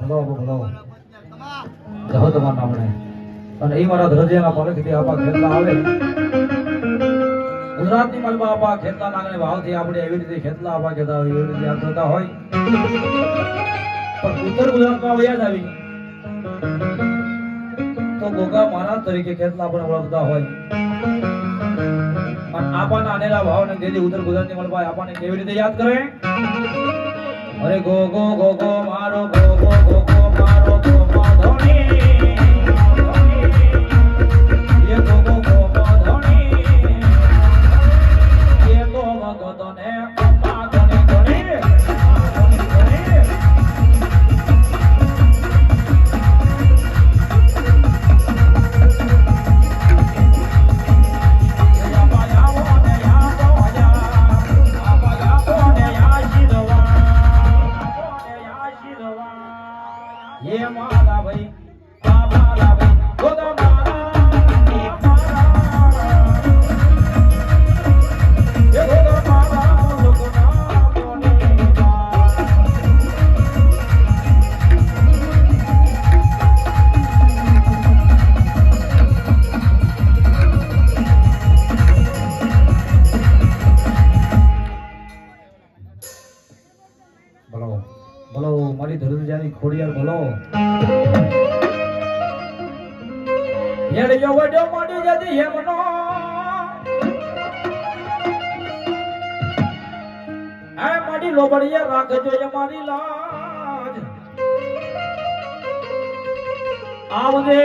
ભલો ભલો જહો તમારા નામણે અને એ મારા ધરજીયાના પાલખથી આપા ખેતલા આવે ગુજરાતની મલબા આપા ખેતલા નાગને ભાવથી આપણે એવી રીતે ખેતલા આપા કહેતા હોય એવી રીતે યાદ થતા હોય પણ ઉત્તર ગુજરાતમાં યાદ આવી તો ગોગા મહારાજ તરીકે ખેતલા આપણે ઓળખતા હોય અને આપાના અનેરા ભાવને જેથી ઉત્તર ગુજરાતની મલબા આપાને કેવી રીતે યાદ કરે અરે ગો ગો ગો ગો મારો ગો ગો ગો ગો મારો ગો માધોની ये गो गो गो माधोनी ये गो मगदने माधोनी धोनी ये माला भाई माला भाई गोदा माला ये गोदा माला गोदा बोने बोलो बोलो मारी धरती जानी खोड़ियार बोलो હેડજો વડો મોડી જતી હેમનો આ મારી લોબડિયા રાખજો એ મારી લાજ આવજે